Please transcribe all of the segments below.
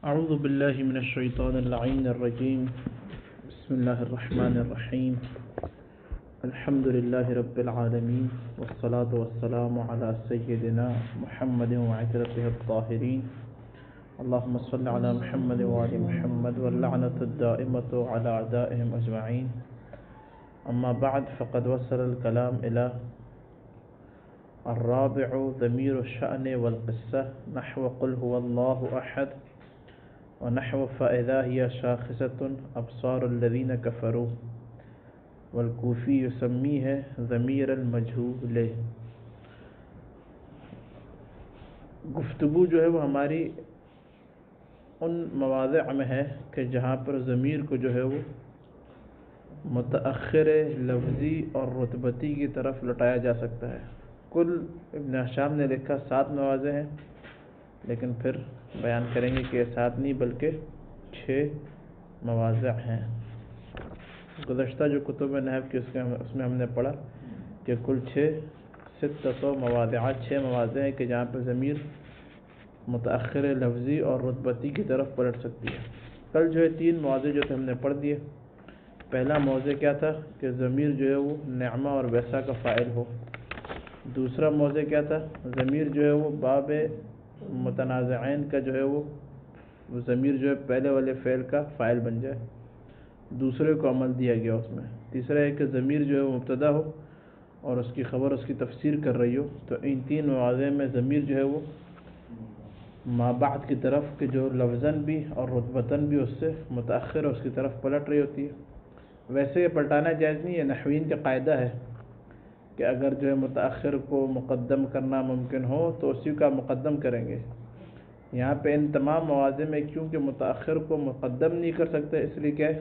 اعوذ باللہ من الشیطان اللعین الرجیم بسم اللہ الرحمن الرحیم الحمد للہ رب العالمین والصلاة والسلام علی سیدنا محمد وعترته الطاہرین اللہم صل علی محمد وعلی محمد واللعنة الدائمة على اعدائهم اجمعین اما بعد فقد وصل الكلام الى الرابع ضمیر الشأن والقصة نحو قل هو الله احد ونحو فإذا هي شاخصة أبصار الذين كفروا والكوفي يسميه ضمیر المجهول. گفتگو جو ہے وہ ہماری ان مواضع میں ہے کہ جہاں پر ضمیر کو جو ہے وہ متأخر لفظی اور رتبتی کی طرف لٹایا جا سکتا ہے. کل ابن ہشام نے لکھا 7 مواضع ہیں، لیکن پھر بیان کریں گے کہ 7 نہیں بلکہ 6 مواضع ہیں. گزشتہ جو کتب نحو کی اس میں ہم نے پڑھا کہ کل 6 مواضعات 6 مواضع ہیں کہ جہاں پہ ضمیر متأخر لفظی اور رتبتی کی طرف پلٹ سکتی ہے. کل جو ہے 3 مواضع جو تھے ہم نے پڑھ دیے. پہلا موضع کیا تھا کہ ضمیر جو ہے وہ نعمہ اور ویسا کا فاعل ہو. دوسرا موضع کیا تھا ضمیر جو ہے وہ باب متنازعین کا جو ہے وہ ضمیر جو ہے پہلے والے فعل کا فاعل بن جائے، دوسرے کو عمل دیا گیا اس میں. تیسرا ہے کہ ضمیر جو ہے وہ مبتدا ہو اور اس کی خبر اس کی تفسیر کر رہی ہو. تو ان 3 مواضع میں ضمیر جو ہے وہ ما بعد کی طرف کہ جو لفظاً بھی اور رتبتاً بھی اس سے متأخر اس کی طرف پلٹ رہی ہوتی ہے. ویسے یہ پلٹانا جائز نہیں ہے. نحوین کا قاعدہ ہے کہ اگر جو ہے متأخر کو مقدم کرنا ممکن ہو تو اسی کا مقدم کریں گے. یہاں پہ ان تمام مواضع میں کیونکہ متأخر کو مقدم نہیں کر سکتے، اس لیے کیا ہے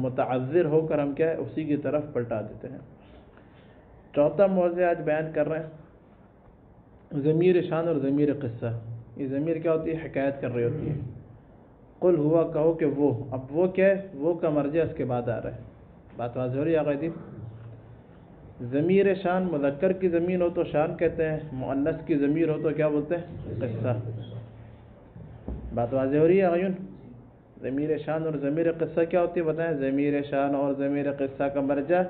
متعذر ہو کر ہم کیا ہے اسی کی طرف پلٹا دیتے ہیں. چوتھا موضوع آج بیان کر رہے ہیں ضمیر شان اور ضمیر قصہ. یہ ضمیر کیا ہوتی ہے؟ حکایت کر رہی ہوتی ہے. قل ہوا کہو کہ وہ، اب وہ کیا ہے؟ وہ کا مرجع اس کے بعد آ رہا ہے. بات واضح ہو رہی ہے آقا جی؟ ضمیر شان مذکر کی ضمیر ہو تو شان کہتے ہیں، مؤنث کی ضمیر ہو تو کیا بولتے ہیں؟ قصہ. بات واضح ہو رہی ہے آقایون؟ ضمیر شان اور ضمیر قصہ کیا ہوتی ہے بتائیں؟ ضمیر شان اور ضمیر قصہ کا مرجع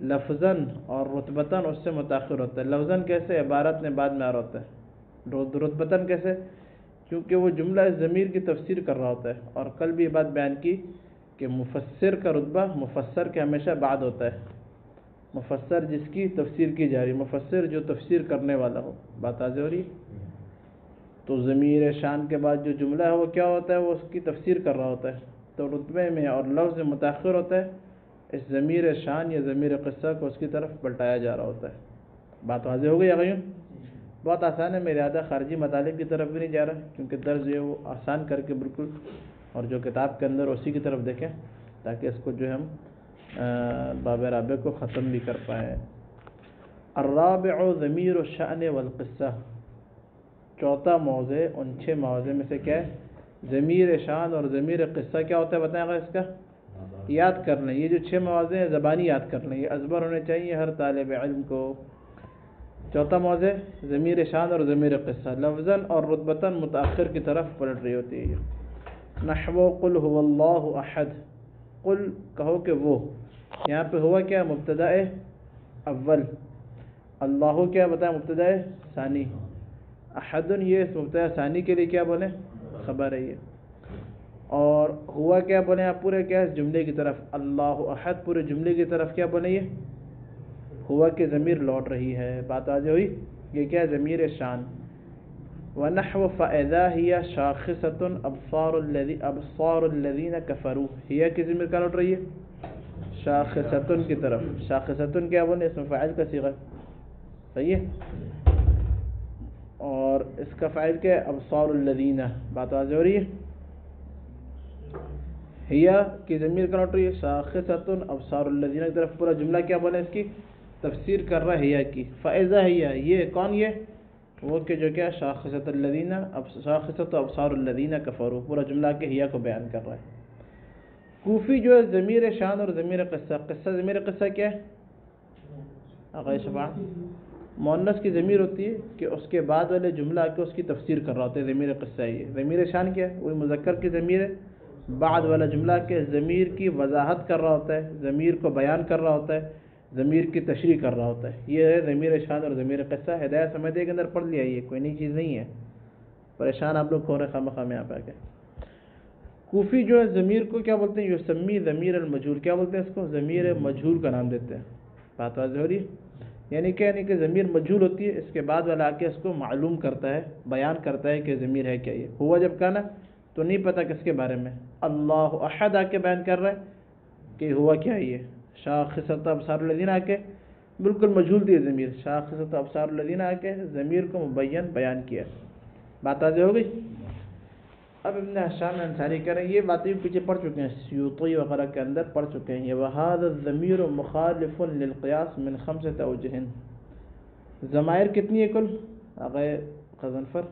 لفظاً اور رتبتاً اس سے متاخر ہوتا ہے. لفظاً کیسے؟ عبارت میں بعد میں آ رہا ہوتا ہے. رتبتاً کیسے؟ کیونکہ وہ جملہ اس ضمیر کی تفسیر کر رہا ہوتا ہے. اور کل بھی یہ بات بیان کی کہ مفسر کا رتبہ مفسر کے ہمیشہ بعد ہوتا ہے. مفسر جس کی تفسیر کی جا رہی، مفسر جو تفسیر کرنے والا ہو. بات واضح ہو رہی ہے؟ تو ضمیر شان کے بعد جو جملہ ہے وہ کیا ہوتا ہے؟ وہ اس کی تفسیر کر رہا ہوتا ہے. تو رتبے میں اور لفظ میں متاخر ہوتا ہے. اس ضمیر شان یا ضمیر قصہ کو اس کی طرف پلٹایا جا رہا ہوتا ہے. بات واضح ہو گئی آقایون؟ بہت آسان ہے. میرے زیادہ خارجی مطالب کی طرف بھی نہیں جا رہا کیونکہ درس جو ہے وہ آسان کر کے بالکل، اور جو کتاب کے اندر اسی کی طرف دیکھیں تاکہ اس کو جو ہے ہم باب رابع کو ختم بھی کر پائیں. الرابع ضمیر الشأن والقصہ. چوتھا موضع ان 6 مواضع میں سے کیا ہے؟ ضمیر شان اور ضمیر قصہ. کیا ہوتا ہے بتائیں گا؟ اس کا یاد کر لیں. یہ جو 6 مواضع ہیں زبانی یاد کر لیں، یہ ازبر ہونے چاہیے ہر طالب علم کو. چوتھا موضع ضمیر شان اور ضمیر قصہ لفظاً اور رتبتاً متأخر کی طرف پلٹ رہی ہوتی ہے. نحو قل هو اللہ احد. قل کہو کہ وہ، یہاں پہ ہوا کیا؟ مبتدا اول. اللہ کیا بتائیں؟ مبتدا ثانی. احد یہ اس مبتدا ثانی کے لیے کیا بولیں؟ خبر ہے یہ. اور ہوا کیا بولیں آپ پورے کیا اس جملے کی طرف؟ اللہ احد پورے جملے کی طرف کیا بولیں؟ یہ ہوا کہ ضمیر لوٹ رہی ہے. بات آج ہوئی؟ یہ کیا ہے؟ ضمیر شان. ونحو فإذا هي شاخصة أبصار الذين كفروا. ہی کی ضمیر کا لوٹ رہی ہے شاخصة کی طرف. شاخصة کیا بولیں؟ اس میں فاعل کا صیغہ صحیح ہے، اور اس کا فاعل کیا ہے؟ ابصار الذین. بات واضح ہو رہی ہے؟ ہیا کی ضمیر کا لوٹ رہی ہے شاخصة ابصار الذین کی طرف. پورا جملہ کیا بولیں؟ اس کی تفسیر کر رہا ہے ہیا کی. فإذا ہیا یہ کون؟ یہ وہ کہ جو کیا شاخصة الذین شاخصة ابصار الذین کفروا. پورا جملہ کے ہیا کو بیان کر رہا ہے. کوفی جو ہے ضمیر شان اور ضمیر قصہ. قصہ ضمیر قصہ کیا ہے آقا شفاعت؟ مؤنث کی ضمیر ہوتی ہے کہ اس کے بعد والے جملہ آ کے اس کی تفسیر کر رہا ہوتا ہے، ضمیر قصہ ہے یہ۔ ضمیر شان کیا ہے؟ وہی مذکر کی ضمیر ہے، بعد والا جملہ کے ضمیر کی وضاحت کر رہا ہوتا ہے، ضمیر کو بیان کر رہا ہوتا ہے، ضمیر کی تشریح کر رہا ہوتا ہے، یہ ہے ضمیر شان اور ضمیر قصہ۔ ہدایت سمجھے کے اندر پڑھ لیا، یہ کوئی نئی چیز نہیں ہے، پریشان آپ لوگ ہو رہے خواہ مخواہ میں یہاں پہ آ کے۔ کوفی جو ہے ضمیر کو کیا بولتے ہیں؟ یسمی ضمیر المجہول، کیا بولتے ہیں اس کو؟ ضمیر مجہول کا نام دیتے ہیں۔ بات واضح ہو رہی ہے؟ یعنی کہ ضمیر مجہول ہوتی ہے، اس کے بعد والا آ کے اس کو معلوم کرتا ہے، بیان کرتا ہے کہ ضمیر ہے کیا۔ یہ ہوا جب کہا نا تو نہیں پتہ کس کے بارے میں، اللہ احد آ کے بیان کر رہا ہے کہ ہوا کیا ہے۔ یہ شاخصۃ ابصار الذین آ کے بالکل مجہول دی ضمیر، شاخصۃ ابصار الذین آ کے ضمیر کو مبین بیان کیا۔ بات واضح ہو گئی؟ اب ابن حشام انصاری کہہ رہے ہیں، یہ باتیں پیچھے پڑھ چکے ہیں، سیوطی وغیرہ کے اندر پڑھ چکے ہیں یہ۔ وَهَذَا الضَّمِيرُ مُخَالِفٌ لِلْقِيَاسِ مِنْ 5 أَوْجُهٍ۔ ضمائر کتنی ہے کل آقا غضنفر؟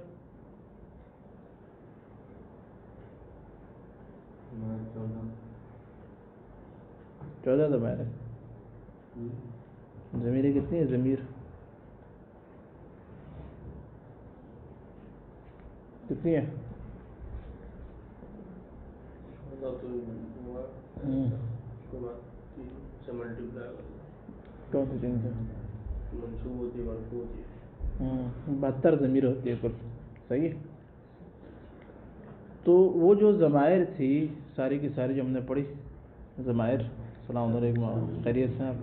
14 ضمائر ہے۔ ضمیریں کتنی ہے؟ ضمیر کتنی ہے؟ کون سی چیز ہے؟ 72 ضمیر ہوتی ہے کل، صحیح۔ تو وہ جو ضمائر تھی ساری کی ساری جو ہم نے پڑھی ضمائر، السلام علیکم، خیریت سے آپ؟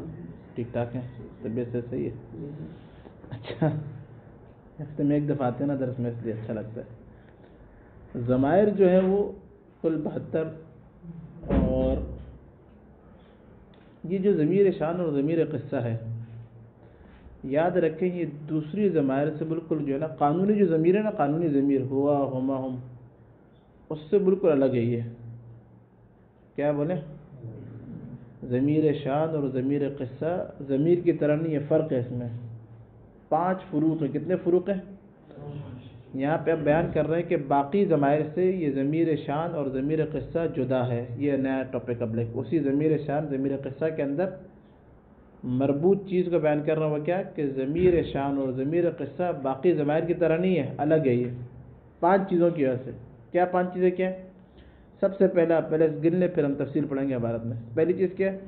ٹھیک ٹھاک ہیں؟ طبیعت سے صحیح ہے؟ اچھا، ہفتے میں ایک دفعہ آتے ہیں نا درس میں، اس لیے اچھا لگتا ہے۔ ضمائر جو ہے وہ کل 72، اور یہ جو ضمیر شان اور ضمیر قصہ ہے، یاد رکھیں یہ دوسری ضمائر سے بالکل جو ہے نا، قانونی جو ضمیر ہے نا، قانونی ضمیر ہوا ہما ہم، اس سے بالکل الگ ہے یہ۔ کیا بولیں؟ ضمیر شان اور ضمیر قصہ ضمیر کی طرح نہیں ہے، فرق ہے اس میں، 5 فروق ہیں۔ کتنے فروق ہیں؟ یہاں پہ اب بیان کر رہے ہیں کہ باقی ضمائر سے یہ ضمیر شان اور ضمیر قصہ جدا ہے۔ یہ نیا ٹاپک اب لے، اسی ضمیر شان ضمیر قصہ کے اندر مربوط چیز کو بیان کر رہا ہوں کیا کہ ضمیر شان اور ضمیر قصہ باقی ضمائر کی طرح نہیں ہے، الگ ہے یہ 5 چیزوں کی وجہ سے۔ کیا 5 چیزیں کیا ہیں؟ سب سے پہلے گن لیں، پھر ہم تفصیل پڑھیں گے عبارت میں۔ پہلی چیز کیا ہے؟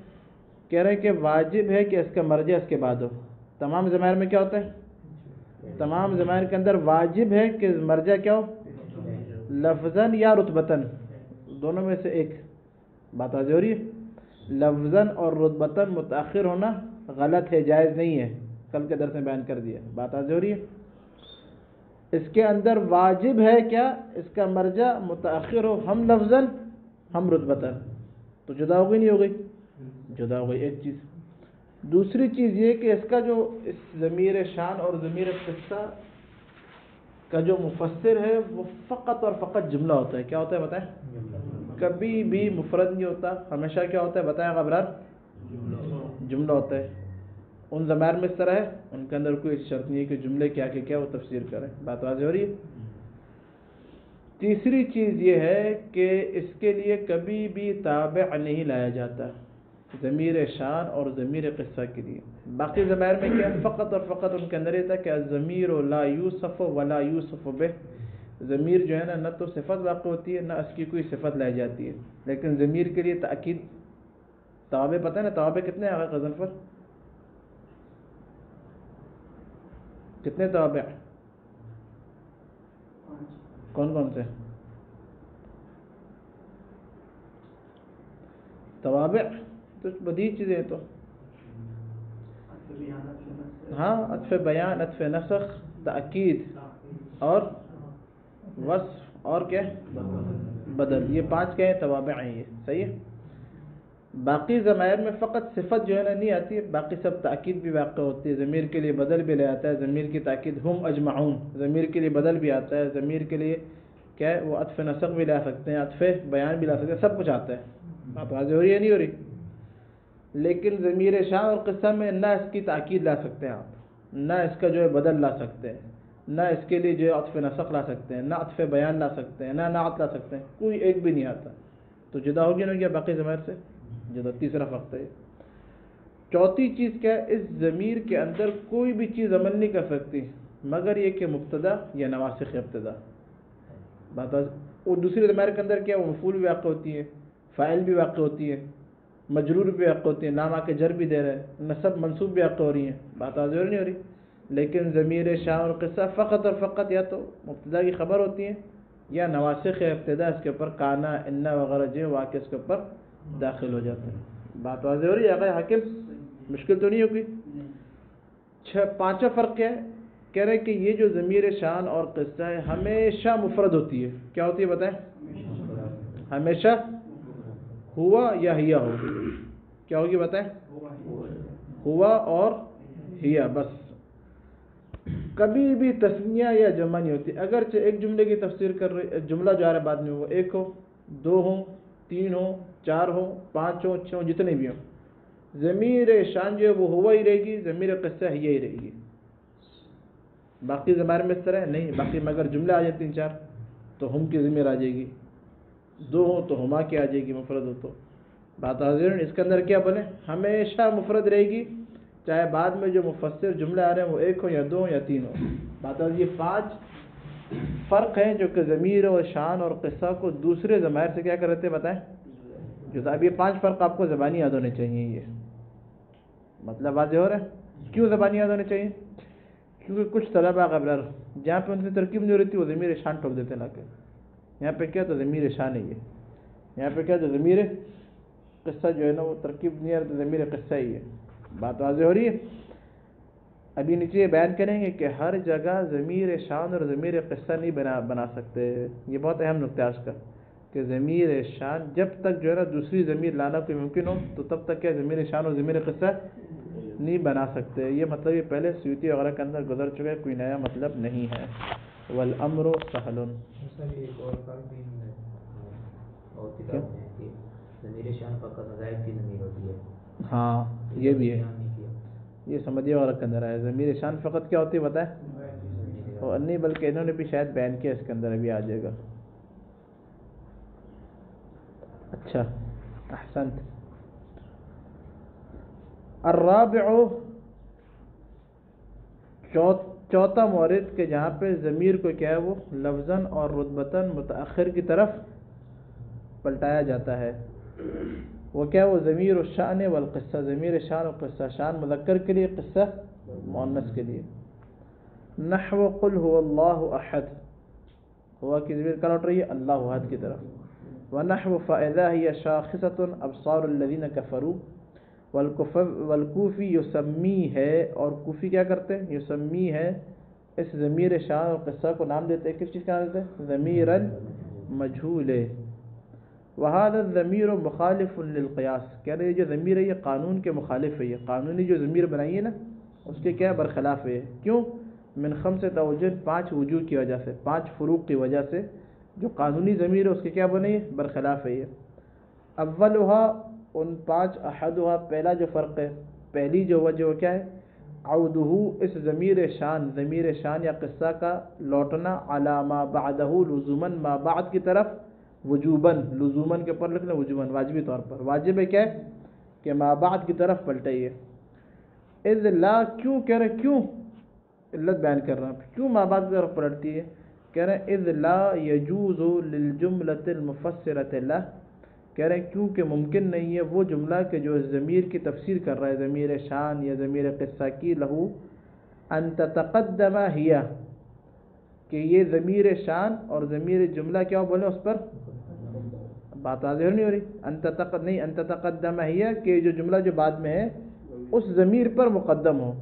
کہہ رہے ہیں کہ واجب ہے کہ اس کا مرجع اس کے بعد ہو۔ تمام ضمائر میں کیا ہوتا ہے؟ تمام ضمائر کے اندر واجب ہے کہ مرجع کیا ہو؟ لفظاً یا رتبتاً، دونوں میں سے ایک۔ بات واضح ہو رہی ہے؟ لفظاً اور رتبتاً متأخر ہونا غلط ہے، جائز نہیں ہے، کل کے درس میں بیان کر دیا۔ بات واضح ہو رہی ہے؟ اس کے اندر واجب ہے کیا؟ اس کا مرجع متأخر ہو، ہم لفظاً ہم رتبتاً، تو جدا ہو گئی نہیں ہو گئی؟ جدا ہو گئی ایک چیز۔ دوسری چیز یہ کہ اس کا جو اس ضمیر شان اور ضمیر قصہ کا جو مفسر ہے وہ فقط اور فقط جملہ ہوتا ہے۔ کیا ہوتا ہے بتائیں؟ کبھی بھی مفرد نہیں ہوتا، ہمیشہ کیا ہوتا ہے بتائیں ابرار؟ جملہ ہوتا ہے۔ ان ضمائر میں اس طرح ہے، ان کے اندر کوئی شرط نہیں ہے کہ جملے کیا کہ کیا وہ تفسیر کریں۔ بات واضح ہو رہی ہے؟ تیسری چیز یہ ہے کہ اس کے لیے کبھی بھی تابع نہیں لایا جاتا ضمیر شان اور ضمیر قصہ کے لیے۔ باقی ضمائر میں کیا فقط اور فقط ان کے اندر یہ تھا کہ الضمیر لا یوصف ولا یوصف بہ، ضمیر جو ہے نا نہ تو صفت واقع ہوتی ہے نہ اس کی کوئی صفت لائی جاتی ہے، لیکن ضمیر کے لیے تاکید توابع پتہ ہے نا، توابع کتنے ہیں غضنفر؟ کتنے توابع؟ کون کون سے توابع؟ تو بدیع چیزیں ہیں تو ہاں، عطف بیان، عطف نسخ، تأکید اور وصف، اور کیا بدل، یہ 5 کیا ہیں؟ توابع ہیں یہ، صحیح ہے۔ باقی ضمائر میں فقط صفت جو ہے نا نہیں آتی ہے، باقی سب تأکید بھی واقع ہوتی ہے، ضمیر کے لیے بدل بھی لے آتا ہے، ضمیر کی تأکید ہم اجمعون، ضمیر کے لیے بدل بھی آتا ہے، ضمیر کے لیے کیا ہے وہ عطف نسخ بھی لا سکتے ہیں، عطف بیان بھی لا سکتے ہیں، سب کچھ آتا ہے۔ بات واضح ہو رہی ہے نہیں ہو رہی؟ لیکن ضمیر شان اور قصہ میں نہ اس کی تأکید لا سکتے ہیں آپ، نہ اس کا جو ہے بدل لا سکتے ہیں، نہ اس کے لیے جو ہے عطف نسخ لا سکتے ہیں، نہ عطف بیان لا سکتے ہیں، نہ نعت لا سکتے ہیں، کوئی ایک بھی نہیں آتا، تو جدا ہو گیا نا کیا باقی ضمائر سے؟ جدا۔ تیسرا فرق ہے۔ چوتھی چیز کیا ہے؟ اس ضمیر کے اندر کوئی بھی چیز عمل نہیں کر سکتی مگر یہ کہ مبتدا یا نواسخ ابتدا بات. اور دوسری ضمیر کے اندر کیا وہ مفعول بھی واقع ہوتی ہے، فاعل بھی واقع ہوتی ہے، مجرور بھی واقع ہوتی ہے، نام آ کے جر بھی دے رہا ہے، نصب منصوب بھی واقع ہو رہی ہیں. بات واضح نہیں ہو رہی؟ لیکن ضمیر شان اور قصہ فقط اور فقط یا تو مبتدا کی خبر ہوتی ہے یا نواسخ ابتدا اس کے اوپر کانا انا وغیرہ جو واقع اس کے اوپر داخل ہو جاتے ہیں. بات واضح ہو رہی ہے آقا حاکم؟ مشکل تو نہیں ہوگی؟ پانچواں فرق کیا ہے؟ کہہ رہے کہ یہ جو ضمیر شان اور قصہ ہے ہمیشہ مفرد ہوتی ہے. کیا ہوتی ہے بتائیں؟ ہمیشہ ہوا یا ہیا ہوگی. کیا ہوگی بتائیں؟ ہوا اور ہیا بس. کبھی بھی تسنیہ یا جمع نہیں ہوتی. اگرچہ ایک جملے کی تفسیر کر رہے جملہ جو آ رہا ہے بعد میں وہ ایک ہو، دو ہوں، تین ہوں، چار ہوں، پانچ ہوں، چھ ہوں، جتنے بھی ہوں، ضمیر شان جو ہے وہ ہوا ہی رہے گی، ضمیر قصہ ہی رہے گی. باقی ضمائر میں اس طرح ہے نہیں. باقی میں اگر جملہ آ جائے تین چار تو ہم کی ضمیر آ جائے گی، دو ہوں تو ہما کی آ جائے گی مفرد ہو تو. بات حاضر اس کے اندر کیا بنے؟ ہمیشہ مفرد رہے گی، چاہے بعد میں جو مفسر جملے آ رہے ہیں وہ ایک ہو یا دو ہو یا تین ہو. بات یہ پانچ فرق ہیں جو کہ ضمیر و شان اور قصہ کو دوسرے ضمائر سے کیا کرتے بتائیں جو صاحب. یہ پانچ فرق آپ کو زبانی یاد ہونے چاہیے. یہ مطلب واضح ہو رہا ہے کیوں زبانی یاد ہونے چاہیے؟ کیونکہ کچھ طلبہ قبل جہاں پہ ان کی ترکیب نہیں ہو رہی تھی وہ ضمیر شان ٹھوک دیتے لا کے. یہاں پہ کیا تو ضمیر شان ہے یہ، یہاں پہ کیا تو ضمیر قصہ جو ہے نا وہ ترکیب نہیں آ رہی تو ضمیر قصہ ہی ہے. بات واضح ہو رہی ہے؟ ابھی نیچے یہ بیان کریں گے کہ ہر جگہ ضمیر شان اور ضمیر قصہ نہیں بنا سکتے. یہ بہت اہم نقطہ ہے اس کا کہ ضمیر شان جب تک جو ہے نا دوسری ضمیر لانا کوئی ممکن ہو تو تب تک کیا ضمیر شان اور ضمیر قصہ نہیں بنا سکتے. یہ مطلب یہ پہلے سیوطی وغیرہ کے اندر گزر چکا ہے، کوئی نیا مطلب نہیں ہے. والامر سہل. ہاں یہ بھی ہے، یہ سمجھیے وغیرہ کے اندر ہے. ضمیر شان فقط کیا ہوتی ہے بتائیں؟ اور نہیں بلکہ انہوں نے بھی شاید بیان کیا، اس کے اندر ابھی آ جائے گا. اچھا احسنت. الرابع چوتھا مورد کہ جہاں پہ ضمیر کو کیا ہے وہ لفظاً اور رتبتاً متأخر کی طرف پلٹایا جاتا ہے. وہ کیا وہ ضمیر الشان والقصہ. ضمیر شان اور قصہ، شان مذکر کے لیے، قصہ مؤنث کے لیے. نحو قل هو اللہ احد، ہوا کی ضمیر کا لوٹ رہی ہے اللہ احد کی طرف. ونحو فاذا هي شاخصة ابصار الذين كفروا. والکوفی یسمی ہے، اور کوفی کیا کرتے ہیں؟ یسمی ہے اس ضمیر شان اور قصہ کو نام دیتے ہیں. کس چیز کا نام دیتے ہیں؟ ضمیرا مجھول. وهذا الضمیر مخالف للقیاس. کہہ رہے جو ضمیر ہے یہ قانون کے مخالف ہے. یہ قانونی جو ضمیر بنائی ہے نا اس کے کیا برخلاف ہے. کیوں؟ من خمسۃ اوجہ، پانچ وجوہ کی وجہ سے، پانچ فروق کی وجہ سے جو قانونی ضمیر ہے اس کے کیا بنے برخلاف ہے. یہ اولها ان پانچ، احدها پہلا جو فرق ہے، پہلی جو وجہ وہ کیا ہے؟ عودہ اس ضمیر شان یا قصہ کا لوٹنا علی ما بعدہ لزوماً ما بعد کی طرف وجوباً. لزوماً کے اوپر لکھنا وجوباً واجبی طور پر. واجب ہے کیا ہے کہ ما بعد کی طرف پلٹائیے. اذ لا کیوں کہہ رہے کیوں علت بیان کر رہا ہوں کیوں ما بعد کی طرف پلٹتی ہے. کہہ رہے اذ لا یجوز للجملۃ المفسرۃ له. کہہ رہے ہیں کیونکہ ممکن نہیں ہے وہ جملہ کہ جو ضمیر کی تفسیر کر رہا ہے، ضمیر شان یا ضمیر قصہ کی، لہو ان تتقدم ہیا کہ یہ ضمیر شان اور ضمیر جملہ کیا بولے اس پر بات واضح نہیں ہو رہی. ان تتقدم ہیا کہ جو جملہ جو بعد میں ہے اس ضمیر پر مقدم ہو.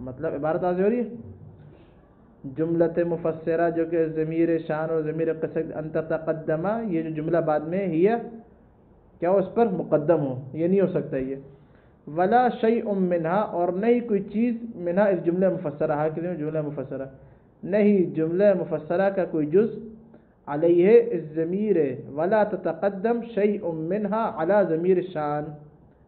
مطلب عبارت واضح ہو رہی ہے. جملت مفسرہ جو کہ ضمیر شان اور ضمیر قصہ ان تتقدم، یہ جو جملہ بعد میں ہیا کیا اس پر مقدم ہو، یہ نہیں ہو سکتا یہ. ولا شیء منہا اور نہیں کوئی چیز منہا اس جملہ مفسرہ ہے جملہ مفسرہ نہیں جملہ مفسرہ کا کوئی جز علیہ اس ضمیر ولا تتقدم شیء منہا علی ضمیر الشان.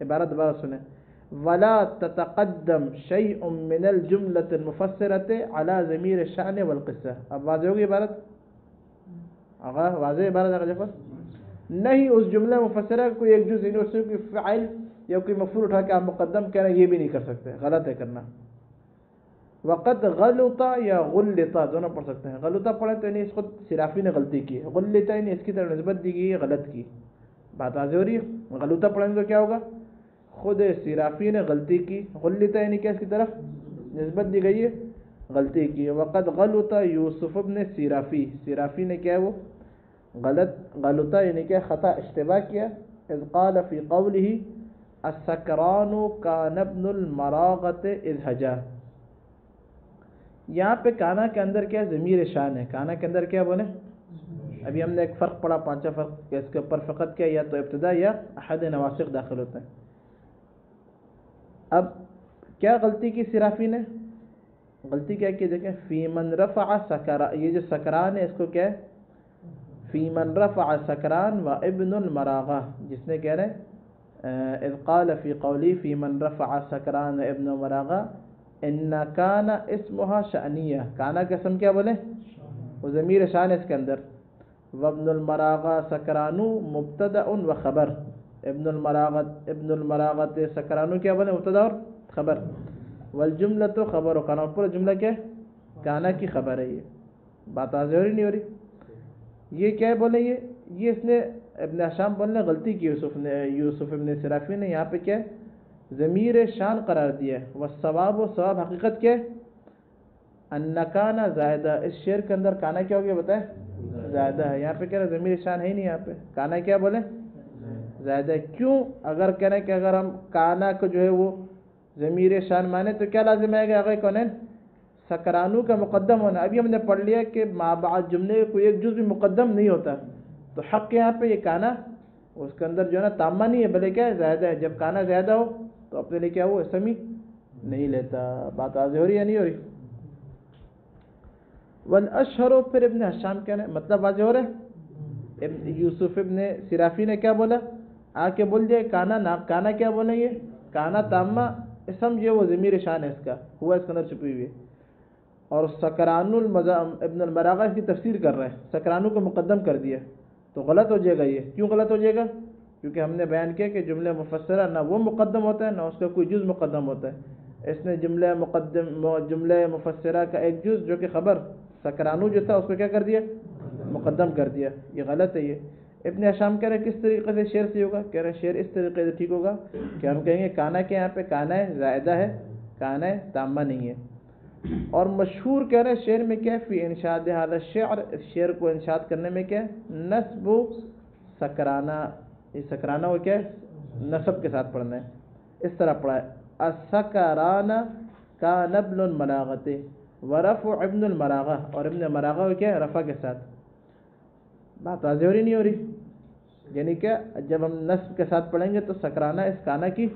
عبارت دوبارہ سنیں. ولا تتقدم شیء من الجملۃ المفسرۃ علی ضمیر الشان والقصہ. اب واضح ہوگی عبارت؟ واضح عبارت آگے جفر نہیں اس جملہ مفسرہ کوئی ایک جز کوئی فعل یا کوئی مفعول اٹھا کے آپ مقدم کہہ رہے ہیں، یہ بھی نہیں کر سکتے، غلط ہے کرنا۔ وقت غلطا یا غلطا دونوں پڑھ سکتے ہیں۔ غلطا پڑھیں تو یعنی اس کو صرافی نے غلطی کی ہے، غلطا یعنی اس کی طرف نسبت دی گئی ہے غلط کی، بات واضح ہو رہی ہے۔ غلطا پڑھیں تو کیا ہوگا؟ خود صرافی نے غلطی کی، غلطا یعنی کیا اس کی طرف نسبت دی گئی ہے غلطی کی۔ وقت غلطا یوسف ابن صرافی، صرافی نے کیا ہے وہ غلطا یعنی کیا خطا اشتباہ کیا۔ اذ قال فی قولہ السکران کان ابن المراغۃ اذ ہجا، یہاں پہ کانا کے اندر کیا ضمیر شان ہے، کانا کے اندر کیا بولے؟ ابھی ہم نے ایک فرق پڑھا، پانچواں فرق کہ اس کے اوپر فقط کیا یا تو ابتدا یا احد نواسق داخل ہوتا ہے۔ اب کیا غلطی کی صرافی نے؟ غلطی کیا کی دیکھیں، فی من رفع سکرا، یہ جو سکران ہے اس کو کیا ہے؟ فی من رفع سکران و ابن المراغہ، جس نے کہہ رہے اذ قال فی قولی فی من رفع سکران و ابن المراغہ ان کانا اسمہا شأنیہ، کانا کا اسم کیا بولے؟ وہ ضمیر شان ہے اس کے اندر۔ وابن المراغہ سکرانو مبتدأ و خبر، ابن المراغت سکرانو کیا بولے؟ مبتدا اور خبر۔ والجملۃ خبر و کانا، پورا جملہ کیا ہے؟ کانا کی خبر ہے۔ یہ بات واضح ہو رہی نہیں ہو رہی؟ یہ کیا ہے بولے؟ یہ اس نے ابن ہشام بولنے غلطی کی، یوسف ابن صرافی نے یہاں پہ کیا ہے؟ ضمیر شان قرار دیا ہے۔ والثواب، و ثواب حقیقت کیا ہے؟ ان کانا زائدہ، اس شعر کے اندر کانا کیا ہو گیا بتائیں؟ زائدہ ہے۔ یہاں پہ کہہ رہے ضمیر شان ہے ہی نہیں، یہاں پہ کانا کیا بولے؟ زائدہ ہے۔ کیوں؟ اگر کہہ رہے ہیں کہ اگر ہم کانا کو جو ہے وہ ضمیر شان مانے تو کیا لازم آئے گا؟ آگے کونین سکرانو کا مقدم ہونا۔ ابھی ہم نے پڑھ لیا کہ ما بعد جملے کا کوئی ایک جز بھی مقدم نہیں ہوتا، تو حق یہاں پہ یہ کانا اس کے اندر جو ہے نا تامہ نہیں ہے، بلکہ کیا ہے؟ زیادہ ہے۔ جب کانا زیادہ ہو تو اپنے لیے کیا ہو؟ اسم ہی نہیں لیتا۔ بات واضح ہو رہی ہے نہیں ہو رہی؟ والاشہر، پھر ابن ہشام کیا ہے مطلب واضح ہو رہا ہے؟ یوسف ابن صرافی نے کیا بولا؟ آ کے بول دیا کانا کانا کیا بولے؟ یہ کانا تامہ اسم جو وہ ضمیر شان ہے اس کا، ہوا اس کے اندر چھپی ہوئی ہے۔ اور سکران ابن المراغہ اس کی تفسیر کر رہے ہیں، سکرانو کو مقدم کر دیا تو غلط ہو جائے گا۔ یہ کیوں غلط ہو جائے گا؟ کیونکہ ہم نے بیان کیا کہ جملہ مفسرہ نہ وہ مقدم ہوتا ہے نہ اس کا کوئی جز مقدم ہوتا ہے۔ اس نے جملہ مفسرہ کا ایک جز جو کہ خبر سکرانو جو تھا اس کو کیا کر دیا؟ مقدم کر دیا۔ یہ غلط ہے۔ یہ ابن ہشام کہہ رہے کس طریقے سے شعر سے ہوگا؟ کہہ رہے شعر اس طریقے سے ٹھیک ہوگا کہ ہم کہیں گے کانا کے یہاں پہ کانا ہے زائدہ ہے، کانا ہے تامہ نہیں ہے۔ اور مشہور کہہ رہے شعر میں کیا ہے؟ فی انشاد ھذا الشعر، اس شعر کو انشاد کرنے میں کیا ہے؟ نصب سکرانہ، یہ سکرانہ وہ کیا ہے؟ نصب کے ساتھ پڑھنا ہے، اس طرح پڑھا ہے السکرانہ کان ابن المراغۃ ورفع ابن المراغہ، اور ابن مراغہ وہ کیا ہے؟ رفع کے ساتھ۔ بات واضح ہو رہی نہیں ہو رہی؟ یعنی کہ جب ہم نصب کے ساتھ پڑھیں گے تو سکرانہ اس کانا کی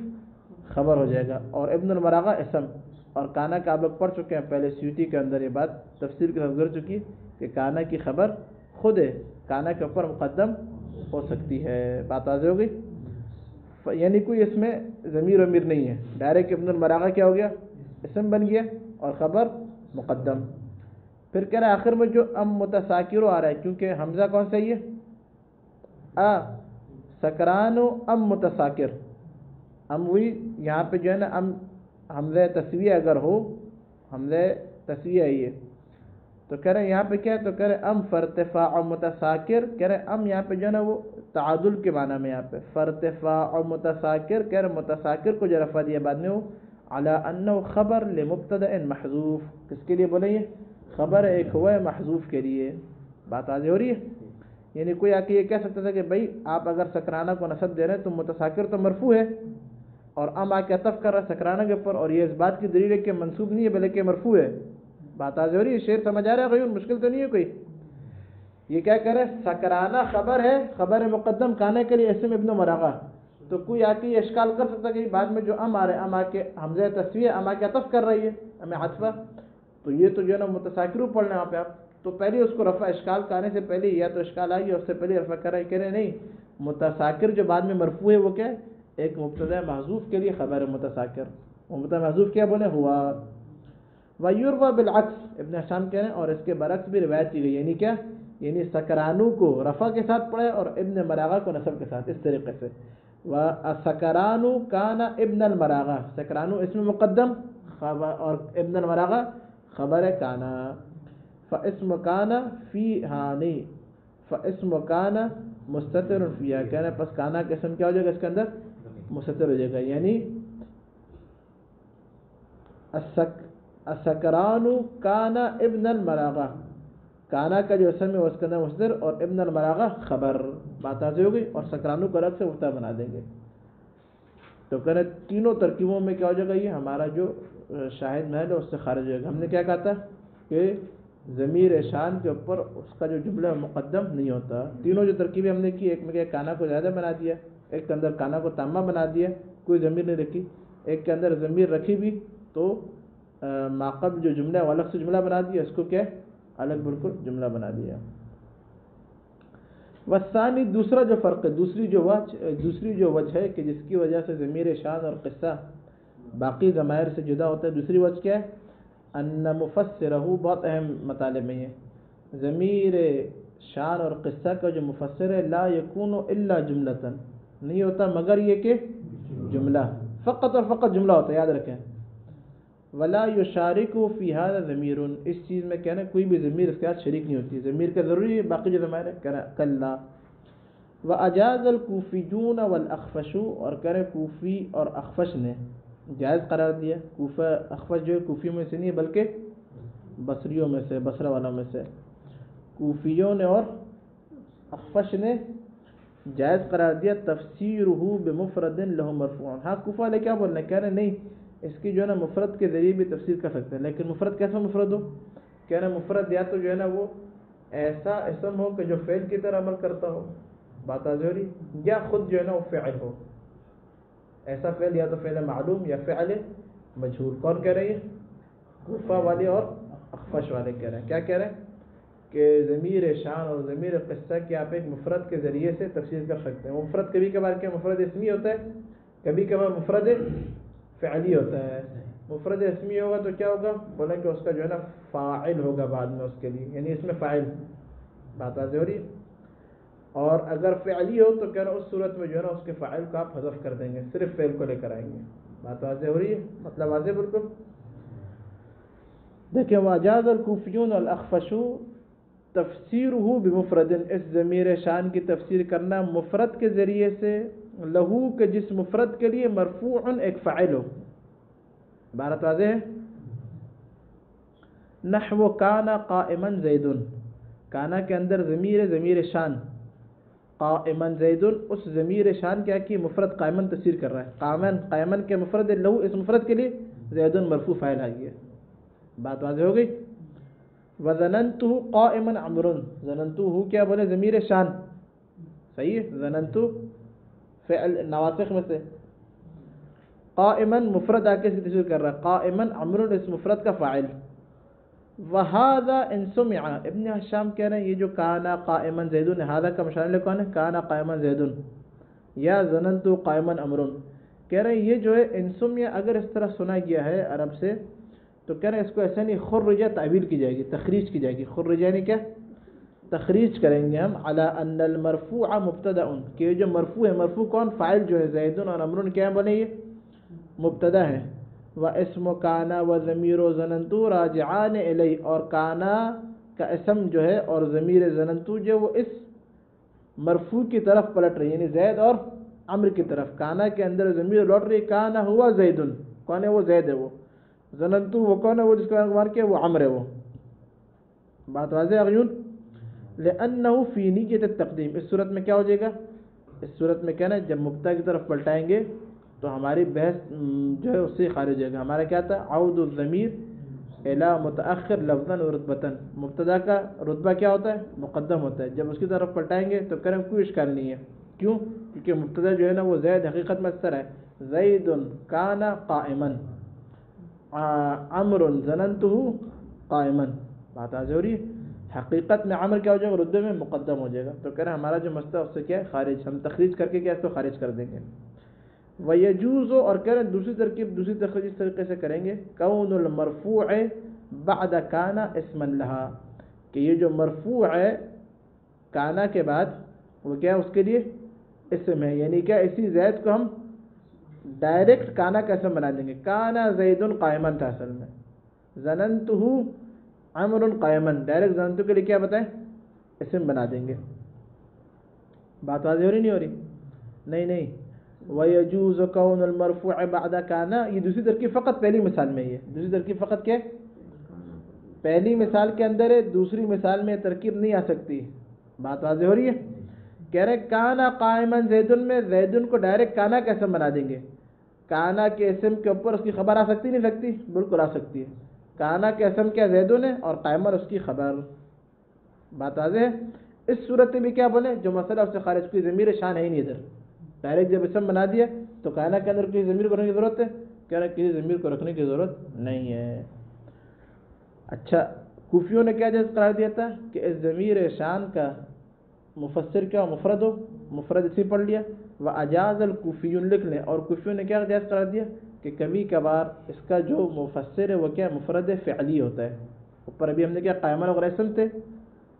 خبر ہو جائے گا، اور ابن المراغہ اسم، اور کانا کا آپ لوگ پڑھ چکے ہیں پہلے سیوطی کے اندر، یہ بات تفسیر کے ساتھ گزر چکی کہ کانا کی خبر خود ہے، کانا کے اوپر مقدم ہو سکتی ہے۔ بات واضح ہو گئی؟ یعنی کوئی اس میں ضمیر امیر نہیں ہے، ڈائریکٹ ابن المراغہ کیا ہو گیا؟ اسم بن گیا اور خبر مقدم۔ پھر کہہ رہا ہے آخر میں جو ام متساکر آ رہا ہے، کیونکہ حمزہ کون سا ہی ہے؟ سکران ام متساکر، ام وہی یہاں پہ جو ہے نا ام حمزہ تسویہ اگر ہو، حمزہ تسویہ ہے یہ، تو کہہ رہے یہاں پہ کیا ہے؟ تو کہہ رہے ام فرتفاع متساکر، کہہ رہے ام یہاں پہ جو ہے نا وہ تعادل کے معنی میں، یہاں پہ فرتفاع متساکر، کہہ رہے متساکر کو جو رفع دیا بعد میں وہ علی انہ خبر لمبتدأ محذوف، کس کے لیے بولے؟ یہ خبر ایک ہوا ہے محذوف کے لیے۔ بات واضح ہو رہی ہے؟ یعنی کوئی آ کے یہ کہہ سکتا تھا کہ بھائی آپ اگر سکرانہ کو نصب دے رہے ہیں تو متساکر تو مرفوع ہے، اور ام آ کے عطف کر رہا ہے سکرانہ کے اوپر، اور یہ اس بات کی دلیل ہے کہ منصوب نہیں ہے بلکہ مرفوع ہے۔ بات واضح ہو رہی ہے؟ شعر سمجھ آ رہا ہے غیور؟ مشکل تو نہیں ہے کوئی؟ یہ کیا کہہ رہے ہیں؟ سکرانہ خبر ہے، خبر مقدم کانے کے لیے اسم ابن مراغہ، تو کوئی آ کے یہ اشکال کر سکتا کہ بعد میں جو ام آ رہا ہے، ام آ کے حمزہ تسویہ ام آ کے عطف کر رہی ہے، ام عطفہ، تو یہ تو جو ہے نا متساکر پڑھ لیں وہاں پہ آپ، تو پہلے اس کو رفع اشکال کا آنے سے پہلے یا تو اشکال آئی اس سے پہلے رفع کر رہے، کہہ رہے نہیں، متساکر جو بعد میں مرفوع ہے وہ کیا ہے؟ ایک مبتدا محذوف کے لیے خبر متساکر، مبتدا محذوف کیا بولے؟ ہوا۔ وَيُرْوَى بِالْعَكْسِ، ابن ہشام کہہ رہے ہیں اور اس کے برعکس بھی روایت کی گئی، یعنی کیا؟ یعنی سکرانو کو رفع کے ساتھ پڑھے اور ابن مراغہ کو نصب کے ساتھ، اس طریقے سے۔ سکرانو کانا ابن المراغہ، سکرانو اسم مقدم خبر اور ابن المراغہ خبر کانا. فاسم کانا فی ہانی فاسم کانا مستتر فیہا، کہنا پس کانا کا اسم کیا ہو جائے گا اس کے اندر مستتر ہو جائے گا. یعنی السکرانو کانا ابن المراغہ، کانا کا جو اسم ہے اس کے اندر مستتر اور ابن المراغہ خبر. بات آتی ہوگی. اور سکرانو کو الگ سے مبتدا بنا دیں گے. تو کہنا تینوں ترکیبوں میں کیا ہو جائے گا، یہ ہمارا جو شاہد محل ہے اس سے خارج ہو جائے گا. ہم نے کیا کہا تھا کہ ضمیر شان کے اوپر اس کا جو جملہ مقدم نہیں ہوتا. تینوں جو ترکیبیں ہم نے کی، ایک میں کیا کانا کو زیادہ بنا دیا، ایک کے اندر کانا کو تامہ بنا دیا، کوئی ضمیر نہیں رکھی، ایک کے اندر ضمیر رکھی بھی تو ماقبل جو جملہ ہے وہ الگ سے جملہ بنا دیا، اس کو کیا الگ بالکل جملہ بنا دیا. والثانی دوسرا جو فرق ہے، دوسری جو وجہ ہے کہ جس کی وجہ سے ضمیر شان اور قصہ باقی ضمائر سے جدا ہوتا ہے، دوسری وجہ کیا ہے، ان مفسرہ، بہت اہم مطالب میں یہ ضمیر شان اور قصہ کا جو مفسر ہے لا یکون الا جملۃ، نہیں ہوتا مگر یہ کہ جملہ، فقط اور فقط جملہ ہوتا ہے، یاد رکھیں. ولا یشارک فی ھذا ضمیر، اس چیز میں کہنا کوئی بھی ضمیر اس کے ساتھ شریک نہیں ہوتی. ضمیر کا ضروری ہے، باقی جو ضمائر ہے کہنا کلا. واجاز الکوفیون والاخفش، اور کہنا کوفی اور اخفش نے جائز قرار دیا. کوفہ اخفش جو ہے کوفیوں میں سے نہیں ہے بلکہ بصریوں میں سے، بصرہ والوں میں سے. کوفیوں نے اور اخفش نے جائز قرار دیا تفسیرہ بمفرد لہ مرفوع. ہاں کوفہ والے کیا بول رہے ہیں، کہہ رہے نہیں اس کی جو ہے نا مفرد کے ذریعے بھی تفسیر کر سکتے ہیں. لیکن مفرد کیسا مفرد ہو، کہہ رہے مفرد یا تو جو ہے نا وہ ایسا اسم ہو کہ جو فعل کی طرح عمل کرتا ہو، بات آزوری، یا خود جو ہے نا وہ فعل ہو. ایسا فعل یا تو فعل معلوم یا فعل مجہول. کون کہہ رہے ہیں، کوفہ والے اور اخفش والے کہہ رہے ہیں. کیا کہہ رہے ہیں کہ ضمیر شان اور ضمیر قصہ کی آپ ایک مفرد کے ذریعے سے تفسیر کر سکتے ہیں. مفرد کبھی کبھار کیا مفرد اسمی ہوتا ہے، کبھی کبھار مفرد فعلی ہوتا ہے. مفرد اسمی ہوگا تو کیا ہوگا، بولا کہ اس کا جو ہے نا فاعل ہوگا بعد میں اس کے لیے، یعنی اس میں فاعل، بات واضح ہو رہی ہے. اور اگر فعلی ہو تو کیا نا اس صورت میں جو ہے نا اس کے فاعل کو آپ حذف کر دیں گے، صرف فعل کو لے کر آئیں گے. بات واضح ہو رہی ہے، مطلب واضح بالکل. دیکھیں واجاز الکوفیون والاخفش تفسیرہ بمفرد، اس ضمیر شان کی تفسیر کرنا مفرد کے ذریعے سے، لہو کہ جس مفرد کے لیے مرفوع ایک فاعل ہو. عبارت واضح ہے. نحو کانا قائما زید، کانا کے اندر ضمیر شان قائما زید، اس ضمیر شان کیا کی مفرد قائما تفسیر کر رہا ہے. قائما کے مفرد لہو، اس مفرد کے لیے زید مرفوع فاعل آ گیا. بات واضح ہو گئی. وظننتہ قائما عمرو، ظننتہ کیا بولے ضمیر شان، صحیح ہے. ظننتہ فعل نواسخ میں سے، قائما مفرد آ کے تفسیر کر رہا ہے، قائما عمرو اس مفرد کا فاعل. وہذا ان سمع، ابن حشام کہہ رہے ہیں یہ جو کانا قائما زید، ہذا کا مشارع کون ہے، کانا قائما زید یا ظننتہ قائما عمرو. کہہ رہے ہیں یہ جو ہے ان سمع اگر اس طرح سنا گیا ہے عرب سے تو کہہ رہے ہیں اس کو ایسا نہیں، خرجہ تعبیر کی جائے گی، تخریج کی جائے گی. خرجہ یعنی کیا، تخریج کریں گے ہم. علی ان المرفوع مبتدا، کہ جو مرفوع ہے، مرفوع کون، فاعل جو ہے زید اور عمرو کیا بنے یہ مبتدا ہے. واسم کانا وضمیر ظننتو راجعان الی، اور کانا کا اسم جو ہے اور ضمیر ظننتو جو وہ اس مرفوع کی طرف پلٹ رہی، یعنی زید اور عمرو کی طرف. کانا کے اندر ضمیر لوٹ رہی، کانا ہوا زید، کون ہے وہ، زید ہے وہ. ظننتو وہ کون ہے، وہ جس کا گمان کیا، وہ عمرو ہے وہ. بات واضح اغیون. لأنه فی نیت التقدیم، اس صورت میں کیا ہو جائے گا، اس صورت میں کیا نا جب مبتدا کی طرف پلٹائیں گے تو ہماری بحث جو ہے اس سے خارج ہو جائے گا. ہمارا کیا تھا، عود الضمیر الی متأخر لفظا و رتبتا، مبتدا کا رتبہ کیا ہوتا ہے، مقدم ہوتا ہے. جب اس کی طرف پلٹائیں گے تو کریں کوئی اشکال نہیں ہے. کیوں، کیونکہ مبتدا جو ہے نا وہ زید حقیقت میں اثر ہے. زید کان قائما، عمرو ظننتہ قائما. بات آ رہی ہے. حقیقت میں عمر کیا ہو جائے گا، رتبے میں مقدم ہو جائے گا. تو کہہ رہے ہیں ہمارا جو مسئلہ اس سے کیا ہے خارج، ہم تخریج کر کے کیا اس کو خارج کر دیں گے. وَيَجُوزُ، اور کہہ رہے ہیں دوسری ترکیب، دوسری تخریج اس طریقے سے کریں گے، کون المرفوع بعد کانا اسما لہا، کہ یہ جو مرفوع ہے کانا کے بعد وہ کیا ہے اس کے لیے اسم ہے، یعنی کیا اسی زید کو ہم ڈائریکٹ کانا کا اسم بنا دیں گے. کانا زید قائمن تھا اصل میں، ظننتہ عمر قائمن، ڈائریکٹ ظننتہ کے لیے کیا بتائیں اسم بنا دیں گے. بات واضح ہو رہی نہیں ہو رہی؟ نہیں. وَيَجُوزُ كَوْنُ الْمَرْفُوعِ بَعْدَ كَانَ، یہ دوسری ترکیب فقط پہلی مثال میں ہی ہے. دوسری ترکیب فقط کیا ہے؟ پہلی مثال کے اندر ہے، دوسری مثال میں ترکیب نہیں آ سکتی. بات واضح ہو رہی ہے؟ کہہ رہے کانا قائمن زیدن میں زیدن کو ڈائریکٹ کانا کا اسم بنا دیں گے. کانا کے اسم کے اوپر اس کی خبر آ سکتی نہیں سکتی؟ بالکل آ سکتی ہے. کانا کے اسم کیا زیدن ہے اور قائمن اس کی خبر. بات واضح ہے؟ اس صورت میں بھی کیا بولے جو مسئلہ اس سے خارج، کوئی ضمیر شان ہے ہی نہیں ادھر. ڈائریکٹ جب اسم بنا دیا تو کانا کے اندر کسی ضمیر کو رکھنے کی ضرورت ہے؟ کہہ رہے کسی ضمیر کو رکھنے کی ضرورت نہیں ہے. اچھا، کوفیوں نے کیا جائز قرار دیا تھا کہ اس ضمیر شان کا مفسر کیا مفرد ہو، مفرد اسی پڑھ لیا. وہ اجاز الکوفیون لکھ لیں، اور کوفیوں نے کیا جائز قرار دیا کہ کبھی کبھار اس کا جو مفسر ہے وہ کیا مفرد فعلی ہوتا ہے. اوپر ابھی ہم نے کیا قائمن وغیرہ اسم تھے،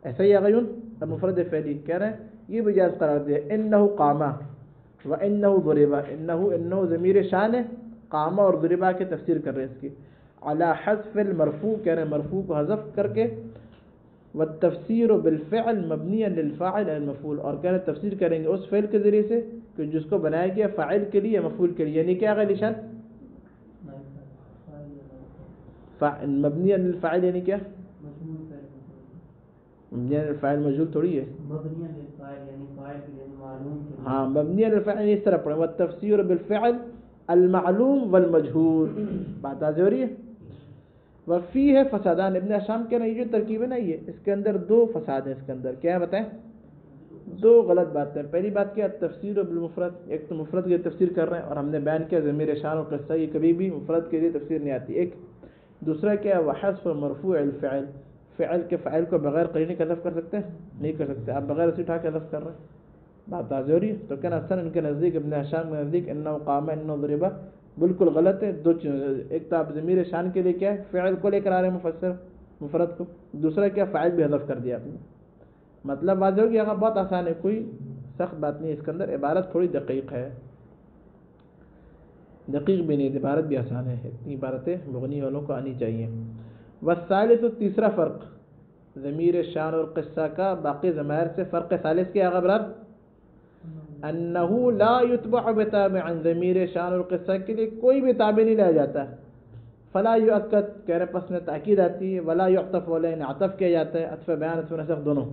ایسا ہی اغیون اب مفرد فعلی کہہ رہے ہیں یہ بھی جائز قرار دیا. انہ قامہ و انہ ضربہ، انہ ضمیر شان ہے، قامہ اور ضربہ کی تفسیر کر رہے ہیں اس کی. علی حذف المرفوع، کہہ رہے ہیں مرفوع کو حذف کر کے. والتفسیر بالفعل مبنی للفاعل المفعول، اور کہہ رہے ہیں تفسیر کریں گے اس فعل کے ذریعے سے کہ جس کو بنایا گیا فاعل کے لیے مفعول کے لیے. یعنی کیا غیر نشان مبنی للفاعل، یعنی کیا مبنی للفاعل مجهول تھوڑی ہے، ہاں مبنی للفاعل اس طرح پڑھیں. والتفسیر بالفعل المعلوم والمجهول. بات واضح ہو رہی ہے؟ وفی ہے فسادان. ابن شام کہہ رہے ہیں یہ جو ترکیب ہے نا یہ اس کے اندر دو فساد ہیں. اس کے اندر کیا ہے بتائیں؟ دو غلط باتیں. پہلی بات کیا تفسیر بالمفرد، ایک تو مفرد کی تفسیر کر رہے ہیں اور ہم نے بیان کیا ضمیر شان اور قصہ یہ کبھی بھی مفرد کے لیے تفسیر نہیں آتی. ایک دوسرا کیا وحذف مرفوع الفعل، فعل کے فاعل کو بغیر قرینہ کا حذف کر سکتے ہیں؟ نہیں کر سکتے. آپ بغیر اسی اٹھا کے حذف کر رہے ہیں. بات واضح ہو رہی ہے؟ تو کہنا اصل ان کے نزدیک ابن شام کے نزدیک انہ قام انہ ضربہ بالکل غلط ہے. دو چیزیں، ایک تو آپ ضمیر شان کے لیے کیا ہے فعل کو لے کر آ رہے ہیں مفسر مفرد کو، دوسرا کیا فاعل بھی حذف کر دیا آپ نے. مطلب واضح ہو گیا؟ بہت آسان ہے، کوئی سخت بات نہیں ہے اس کے اندر. عبارت تھوڑی دقیق ہے، دقیق بھی نہیں، عبارت بھی آسان ہے. اتنی عبارتیں مغنی والوں کو آنی چاہیے. والثالث، تیسرا فرق ضمیر شان اور قصہ کا باقی ضمائر سے فرق ثالث کیا ہے برار؟ انہ لا یتبع بتابع، ضمیر شان اور قصہ کے لیے کوئی بھی تابع نہیں لایا جاتا. فلا یؤکد، کہہ رہے پس میں تاکید آتی ہے. ولا یعطف، ولا عطف کیا جاتا ہے، عطف بیان عطف نسخ دونوں.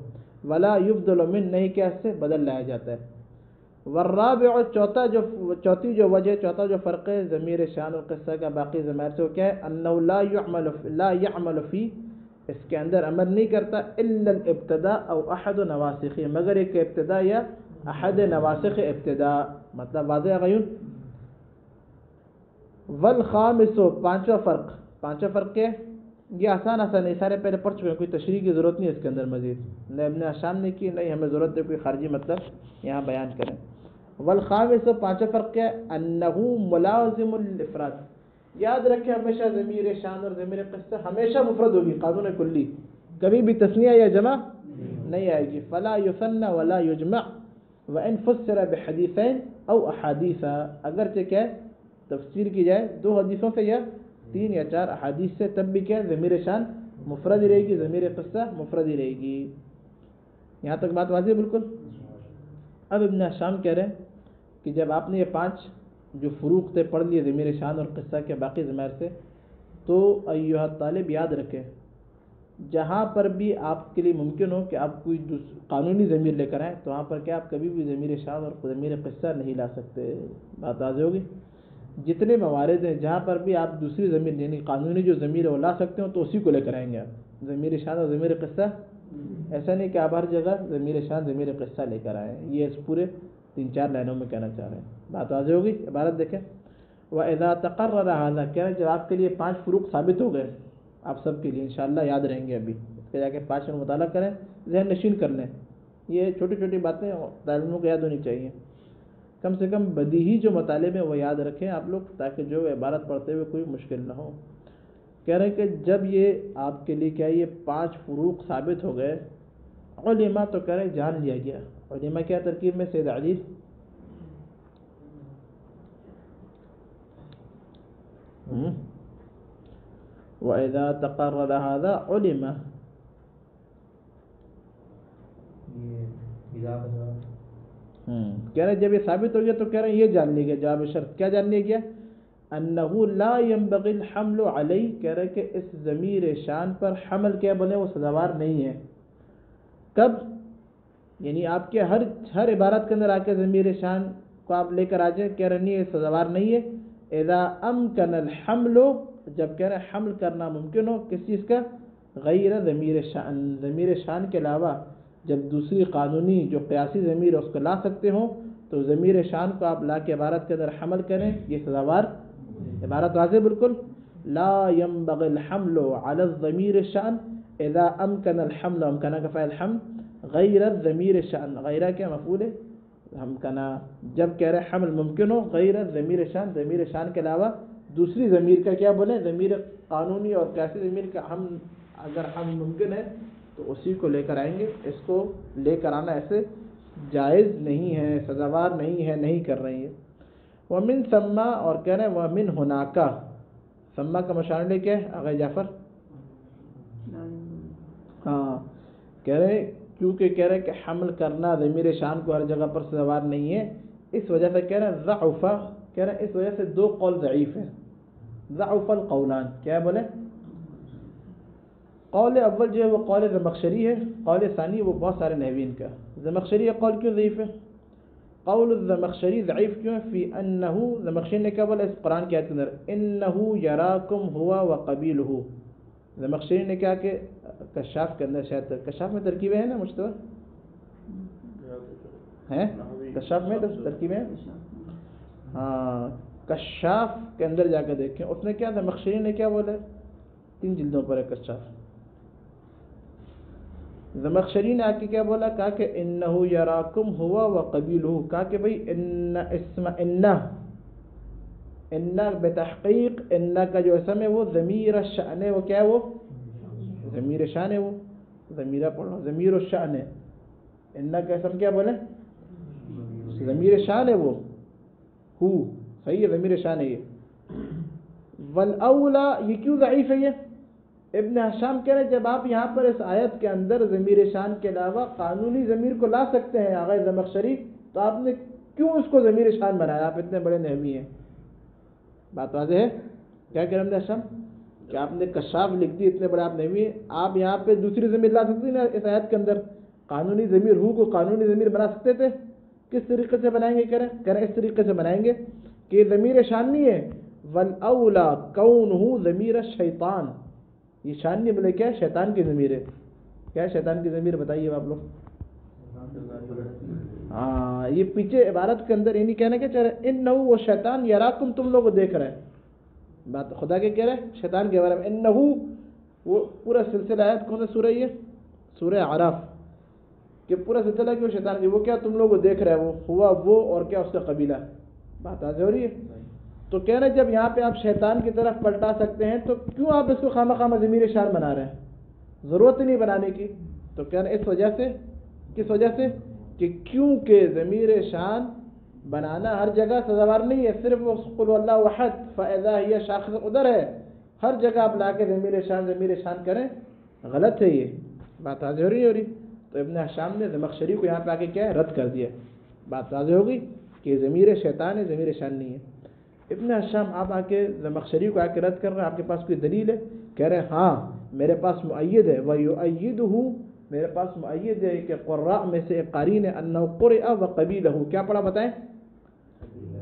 ولا یبدل من، نہیں کیا اس سے بدل لایا جاتا ہے. والرابع، چوتھی جو وجہ، چوتھا جو فرق ہے ضمیر شان اور قصہ کا باقی ضمائر سے وہ کیا ہے؟ انہ لا يعمل فی، اس کے اندر عمل نہیں کرتا الا الابتداء او احد نواسخ، مگر ایک ابتدا یا احد نواسخ ابتدا. مطلب واضح غیون. والخامس، پانچواں فرق کیا ہے؟ یہ آسان ہے، سارے پہلے پڑھ چکے ہیں، کوئی تشریح کی ضرورت نہیں ہے اس کے اندر مزید. نہ ابن شام نے کی، نہیں ہمیں ضرورت ہے کوئی خارجی مطلب یہاں بیان کریں. والخامس، پانچواں فرق کیا ہے؟ انہ ملازم الافراد. یاد رکھیں ہمیشہ ضمیر شان اور ضمیر قصہ ہمیشہ مفرد ہوگی، قانون کلی، کبھی بھی تثنیہ یا جمع نہیں آئے گی. فلا یثنى ولا یجمع وان فسر بحدیثین او احادیث، اگرچہ کیا ہے تفسیر کی جائے دو حدیثوں سے یا تین یا چار احادیث سے، تب بھی کیا ضمیر شان مفرد ہی رہے گی، ضمیر قصہ مفرد ہی رہے گی. یہاں تک بات واضح ہے بالکل. اب ابن شام کہہ رہے ہیں کہ جب آپ نے یہ پانچ جو فروق تھے پڑھ لیے ضمیر شان اور قصہ کے باقی ضمائر سے، تو ایھا طالب یاد رکھیں جہاں پر بھی آپ کے لیے ممکن ہو کہ آپ کوئی قانونی ضمیر لے کر آئیں تو وہاں پر کیا آپ کبھی بھی ضمیر شان اور ضمیر قصہ نہیں لا سکتے. بات واضح ہوگی. جتنے موارد ہیں جہاں پر بھی آپ دوسری ضمیر یعنی قانونی جو ضمیر ہے وہ لا سکتے ہو تو اسی کو لے کر آئیں گے آپ. ضمیر شان اور ضمیر قصہ، ایسا نہیں کہ آپ ہر جگہ ضمیر شان ضمیر قصہ لے کر آئیں. یہ اس پورے 3-4 لائنوں میں کہنا چاہ رہے ہیں. بات واضح ہوگی. عبارت دیکھیں. وَإِذَا تَقَرَّرَ هَذَا، کہہ رہے جب آپ کے لیے 5 فروق ثابت ہو گئے آپ سب کے لیے انشاءاللہ یاد رہیں گے. ابھی اس کے جا کے 5 میں مطالعہ کریں، ذہن نشین کر لیں. یہ چھوٹی چھوٹی باتیں طالب علموں کو یاد ہونی چاہیے. کم سے کم بدیہی جو مطالعے میں وہ یاد رکھیں آپ لوگ، تاکہ جو عبارت پڑھتے ہوئے کوئی مشکل نہ ہو. کہہ رہے ہیں کہ جب یہ آپ کے لیے کیا یہ 5 فروق ثابت ہو گئے، علماء تو کہہ رہے جان لیا گیا. علماء کیا ترکیب میں سید علی وَإِذَا تَقَرَّرَ هَذَا عُلِمَ. کہہ رہے جب یہ ثابت ہو گیا تو کہہ رہے ہیں یہ جان لیا گیا. جواب شرط کیا جان لیا گیا؟ انہو لا ينبغی الحمل علیہ، کہہ رہے کہ اس ضمیر شان پر حمل کیا بولے وہ سزاوار نہیں ہے. کب؟ یعنی آپ کے ہر عبارت کے اندر آ کے ضمیر شان کو آپ لے کر آ جائیں، کہہ رہے نہیں یہ سزاوار نہیں ہے. اذا امکن الحمل، جب کہہ رہے حمل کرنا ممکن ہو کس چیز کا؟ غیر ضمیر شان، ضمیر شان کے علاوہ جب دوسری قانونی جو قیاسی ضمیر ہے اس کو لا سکتے ہوں تو ضمیر شان کو آپ لا کے عبارت کے اندر حمل کریں، یہ سزاوار. عبارت واضح بالکل. لا ينبغي الحمل على الضمیر الشان اذا امکن الحمل، امکنا کا فعل حمل، غیر الضمیر الشان، غیرہ کیا مفعول ہے امکنا، جب کہہ رہے حمل ممکن ہو غیر الضمیر شان، ضمیر شان کے علاوہ دوسری ضمیر کا کیا بولیں، ضمیر قانونی اور قیاسی ضمیر کا ہم اگر ہم ممکن ہے تو اسی کو لے کر آئیں گے. اس کو لے کر آنا ایسے جائز نہیں ہے، سزاوار نہیں ہے، نہیں کر رہے ہیں. ومن ثم، اور کہہ رہے ہیں ومن ہناکا، ثم کا مشارلے کیا ہے آغا جعفر؟ ہاں کہہ رہے کیونکہ کہہ رہے کہ حمل کرنا ضمیر شان کو ہر جگہ پر سزاوار نہیں ہے، اس وجہ سے کہہ رہے ہیں ضعف، کہہ رہے ہیں اس وجہ سے دو قول ضعیف ہیں. ضعف القولان، کیا بولے؟ قول اول جو ہے وہ قول زمخشری ہے، قول ثانی وہ بہت سارے نحوین کا. زمخشری قول کیوں ضعیف ہے؟ قول الزمخشری ضعیف کیوں ہے؟ فی انہو، زمخشری نے کیا بولا اس قرآن کی آیت کے اندر؟ انہو یراکم ہوا وقبیلہ. زمخشری نے کیا کہ کشاف کے اندر، شاید کشاف میں ترکیبیں ہیں نا مشتبہ ہیں، کشاف میں ترکیبیں ہیں. ہاں کشاف کے اندر جا کے دیکھیں اس نے کیا، زمخشری نے کیا بولا، 3 جلدوں پر ہے کشاف. زمخشری نے آ کے کیا بولا، کہا کہ انہو یراکم ہوا وقبیلہ، کہا کہ بھئی انہ بتحقیق انہ کا جو اسم ہے وہ ضمیر الشأن ہے. وہ کیا ہے؟ وہ ضمیر شان ہے. وہ ضمیرہ پڑھو، ضمیر الشأن ہے. انہ کا اسم کیا بولے؟ ضمیر شان ہے. وہ ہو صحیح ہے، ضمیر شان ہے یہ. والاولا، یہ کیوں ضعیف ہے؟ یہ ابن حشام کہہ رہے جب آپ یہاں پر اس آیت کے اندر ضمیر شان کے علاوہ قانونی ضمیر کو لا سکتے ہیں آغا زمخشری، تو آپ نے کیوں اس کو ضمیر شان بنایا؟ آپ اتنے بڑے نحوی ہیں. بات واضح ہے. کیا کہہ رہے ابن حشام کہ آپ نے کشاف لکھ دی، اتنے بڑے آپ نحوی ہیں، آپ یہاں پہ دوسری ضمیر لا سکتے ہیں نا اس آیت کے اندر؟ قانونی ضمیر ہو کو قانونی ضمیر بنا سکتے تھے. کس طریقے سے بنائیں گے؟ کہہ رہے اس طریقے سے بنائیں گے کہ یہ ضمیر شان نہیں ہے. والاولا کونہ ضمیر الشیطان، یہ شان نہیں بولے کیا، شیطان کی ضمیر ہے. کیا ہے شیطان کی ضمیر؟ بتائیے آپ لوگ. ہاں یہ پیچھے عبارت کے اندر یعنی کہنا کیا چاہ رہے، انہو وہ شیطان یراکم تم لوگ دیکھ رہے ہیں. بات خدا کے کہہ رہے ہیں شیطان کے بارے میں. انہو وہ پورا سلسلہ ہے، کون سا سورہ یہ؟ سورہ اعراف کہ پورا سلسلہ کہ وہ شیطان کی، وہ کیا تم لوگ دیکھ رہے ہیں، وہ ہوا وہ اور کیا اس کا قبیلہ. بات واضح ہو رہی ہے. تو کہہ رہے جب یہاں پہ آپ شیطان کی طرف پلٹا سکتے ہیں تو کیوں آپ اس کو خامہ خامہ ضمیر شان بنا رہے ہیں؟ ضرورت نہیں بنانے کی. تو کہہ رہے اس وجہ سے، کس وجہ سے؟ کہ کیونکہ ضمیر شان بنانا ہر جگہ سزاوار نہیں ہے. صرف قل اللہ احد فاذا ہی شاخص ادھر ہے، ہر جگہ آپ لا کے ضمیر شان کریں غلط ہے. یہ بات واضح ہو رہی. تو ابن حشام نے زمخشری کو یہاں پہ آ کے کیا ہے، رد کر دیا. بات واضح ہو گئی کہ ضمیر شیطان ہے، ضمیر شان نہیں ہے. ابن حشام آپ آ کے زمخشری کو آ کے رد کر رہے ہیں، آپ کے پاس کوئی دلیل ہے؟ کہہ رہے ہیں ہاں میرے پاس مؤید ہے. وَيُؤَيِّدُهُ، میرے پاس مؤید ہے کہ قراء میں سے ایک قاری نے انہ قرئ وقبیلہ، کیا پڑھا بتائیں؟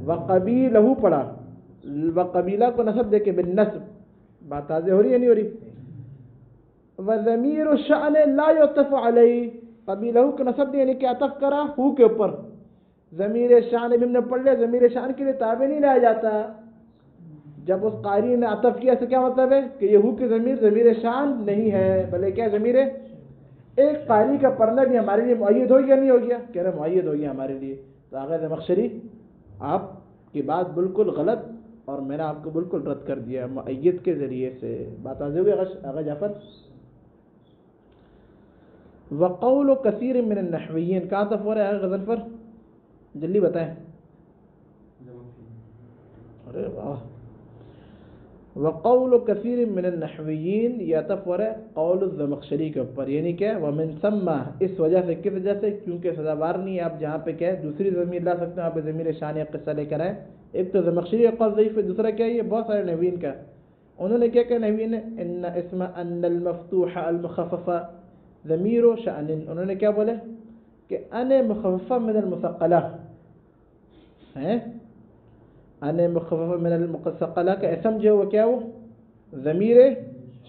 وقبیلہ پڑھا، وقبیلہ کو نصب دے کے بالنصب. بات واضح ہو رہی ہے نہیں ہو رہی؟ وَضَمِيرُ الشَّأْنِ لَا يُعْطَفُ عَلَيْهِ، قبیلہ کو نصب دے یعنی کہ عطف کرا ہو کے اوپر. ضمیر شان بھی ہم نے پڑھ لیا، ضمیر شان کے لیے تابع نہیں لایا جاتا. جب اس قاری نے عطف کیا تو کیا مطلب ہے کہ یہ ہو کی ضمیر شان نہیں ہے بلکہ کیا ضمیر ہے. ایک قاری کا پڑھنا بھی ہمارے لیے مؤید ہو گیا نہیں ہو گیا؟ کہہ رہے مؤید ہو گیا ہمارے لیے. تو آغا زمخشری آپ کی بات بالکل غلط اور میں نے آپ کو بالکل رد کر دیا مؤید کے ذریعے سے. بات واضح ہوگی آغا جعفر. وقول کثیر من النحویین، کہاں تک ہو رہا ہے غزل پر؟ جلدی بتائیں. ارے واہ. وقول کثیر من النحویین یہ عطف ہو رہا ہے قول الزمخشری کے اوپر، یعنی کہ ومن ثم، اس وجہ سے، کس وجہ سے، کیونکہ سزاوار نہیں ہے آپ جہاں پہ کیا ہے دوسری ضمیر لا سکتے ہیں، وہاں پہ ضمیر شان یا قصہ لے کر آئے. ایک تو زمخشری کا قول ضعیف ہے، دوسرا کیا ہے یہ بہت سارے نحویین کا. انہوں نے کیا کہا نحویین نے، ان اسم ان المفتوح المخفف ضمیر شأن، انہوں نے کیا بولے کہ ان مخففہ من المثقلہ ہے، ان مخففہ من المثقلہ کا اسم جو ہے وہ کیا، وہ ضمیر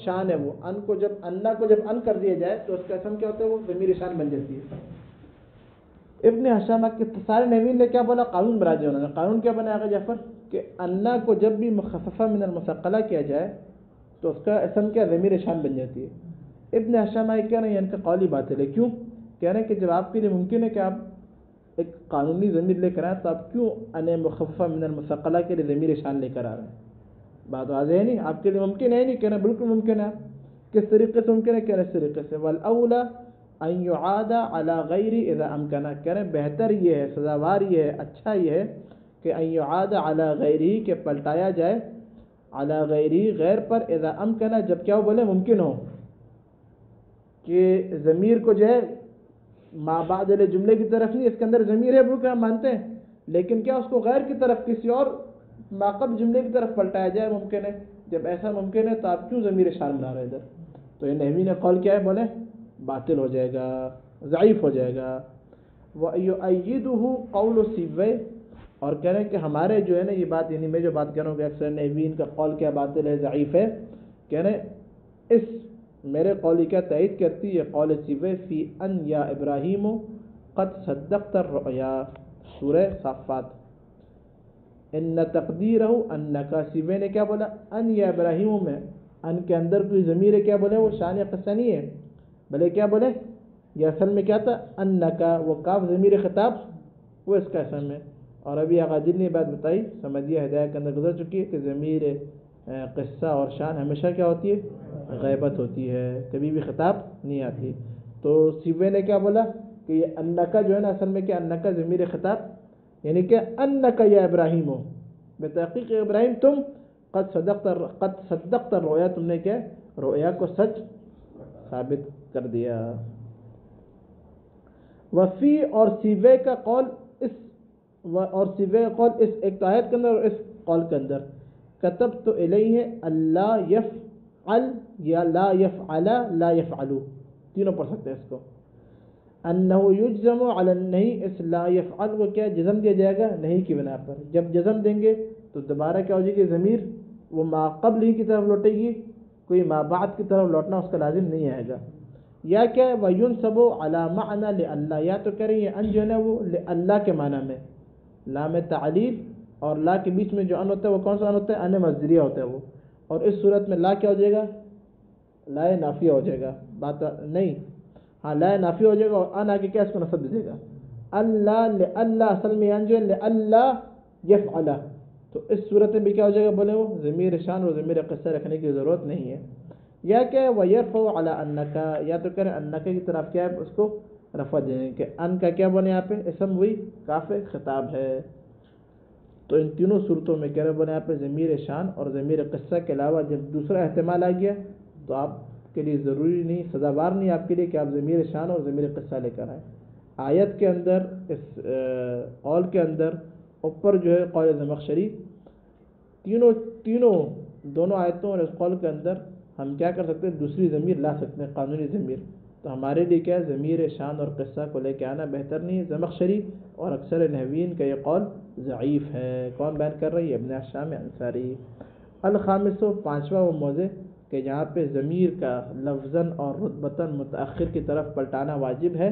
شان ہے. وہ ان کو جب انا کو جب ان کر دیا جائے تو اس کا اسم کیا ہوتا ہے، وہ ضمیر شان بن جاتی ہے. ابن حشام کے سارے نحویین نے کیا بولا، قانون بنا دیا انہوں نے. قانون کیا بنا آگے جعفر کہ انا کو جب بھی مخففہ من المثقلہ کیا جائے تو اس کا اسم کیا ضمیر شان بن جاتی ہے. ابن حشام کہہ رہے ہیں ان کا قولی باطل ہے. کیوں؟ کہہ رہے ہیں کہ جب آپ کے لیے ممکن ہے کہ آپ ایک قانونی ضمیر لے کر آئیں تو آپ کیوں ان مخففہ من المثقلہ کے لیے ضمیر شان لے کر آ رہے ہیں؟ بات واضح ہے نہیں، آپ کے لیے ممکن ہے نہیں، کہنا بالکل ممکن ہے. کس طریقے سے ممکن ہے؟ کہہ رہے اس طریقے سے والاولی ان يعاد على غیر اذا امکن، کہہ رہے بہتر یہ ہے، سزاوار یہ ہے، اچھا یہ ہے کہ ان يعاد على غیرہ کہ پلٹایا جائے على غیرہ غیر پر، اذا امکن جب کیا وہ بولے ممکن ہو، کہ ضمیر کو جو ہے ما بعد جملے کی طرف نہیں، اس کے اندر ضمیر ہے بالکل ہم مانتے ہیں، لیکن کیا اس کو غیر کی طرف کسی اور ما قبل جملے کی طرف پلٹایا جائے ممکن ہے. جب ایسا ممکن ہے تو آپ کیوں ضمیر شان بنا رہے ادھر؟ تو یہ نحوی نے قول کیا ہے، بولے باطل ہو جائے گا، ضعیف ہو جائے گا. وَيُؤَيِّدُهُ قَوْلُ سِيبوَيْ، اور کہہ رہے ہیں کہ ہمارے جو ہے نا یہ بات، یعنی میں جو بات کر رہا ہوں کہ اکثر نحویین کا قول کیا باطل ہے، ضعیف ہے، کہہ رہے ہیں اس میرے قولی کیا تائید کرتی ہے قول سیبوی فی ان یا ابراہیم قد صدقت الرؤیا، سورہ صافات. ان تقدیرہ انکا، سیبوی نے کیا بولا، ان یا ابراہیم میں ان کے اندر کوئی ضمیر ہے، کیا بولے وہ شان قصہ نہیں ہے، بلے کیا بولے یہ اصل میں کیا تھا، انکا وہ کاف ضمیر خطاب وہ اس کا اسم ہے. اور ابھی آقا جن نے بات بتائی سمجھیے ہدایہ کے اندر گزر چکی ہے کہ ضمیر قصہ اور شان ہمیشہ کیا ہوتی ہے، غیبت ہوتی ہے، کبھی بھی خطاب نہیں آتی. تو سیبوی نے کیا بولا کہ یہ انکا جو ہے نا اصل میں کیا، انکا ضمیر خطاب، یعنی کہ انکا یا ابراہیم ہو، بتحقیق ابراہیم تم قد صدقت الرؤیا، تم نے کیا رؤیا کو سچ ثابت کر دیا. وفی، اور سیبوی کا قول اس، اور سیبوی کا قول اس ایک آیت کے اندر اور اس قول کے اندر، کتبت الیہ اللہ یفعل یا لا یفعل لا یفعلو، تینوں پڑھ سکتے ہیں اس کو. انہ یجزم علی النہی، اس لا یفعل کو کیا جزم دیا جائے گا نہیں کی بنا پر. جب جزم دیں گے تو دوبارہ کیا ہو جائے گی، ضمیر وہ ما قبل ہی کی طرف لوٹے گی، کوئی ما بعد کی طرف لوٹنا اس کا لازم نہیں آئے گا. یا کیا ہے وَيُنْسَبُ عَلَى مَعْنَى لِأَلَّا، یا تو کہہ رہی ہے ان جو ہے نا وہ لِأَلَّا کے معنی میں، لام تعلیل اور لا کے بیچ میں جو ان ہوتا ہے وہ کون سا ان ہوتا ہے، ان مصدریہ ہوتا ہے وہ. اور اس صورت میں لا کیا ہو جائے گا، لا نافیہ ہو جائے گا. بات نہیں، ہاں لا نافیہ ہو جائے گا اور ان آگے کیا اس کو نصب دے گا، اللہ لِأَلَّا، اصل میں ان جو ہے لِأَلَّا يَفْعَلَ. تو اس صورت میں بھی کیا ہو جائے گا، بولے وہ ضمیر شان اور ضمیر قصہ رکھنے کی ضرورت نہیں ہے. یا کہ وَيَرْفَعُ عَلَىٰ أَنَّكَ، یا تو کریں انکا کی طرف کیا ہے اس کو رفع دیں کہ ان کا کیا بنے یہاں پہ اسم وہی کاف خطاب ہے. تو ان تینوں صورتوں میں کیا بنے یہاں پہ ضمیر شان اور ضمیر قصہ کے علاوہ جب دوسرا احتمال آ گیا تو آپ کے لیے ضروری نہیں، سزاوار نہیں آپ کے لیے کہ آپ ضمیر شان اور ضمیر قصہ لے کر آئیں. آیت کے اندر اس قول کے اندر اوپر جو ہے قول زمخشری، تینوں دونوں آیتوں اور اس قول کے اندر ہم کیا کر سکتے ہیں، دوسری ضمیر لا سکتے ہیں، قانونی ضمیر. تو ہمارے لیے کیا ہے، ضمیر شان اور قصہ کو لے کے آنا بہتر نہیں ہے. زمخشری اور اکثر نحویین کا یہ قول ضعیف ہے. کون بیان کر رہی ہے، ابن حشام انصاری. الخامس، پانچواں وہ موضع کہ جہاں پہ ضمیر کا لفظاً اور رتبتاً متأخر کی طرف پلٹانا واجب ہے،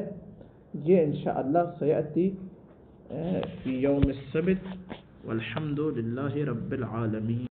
یہ انشاءاللہ سیأتی فی یوم السبت، والحمد للہ رب العالمین.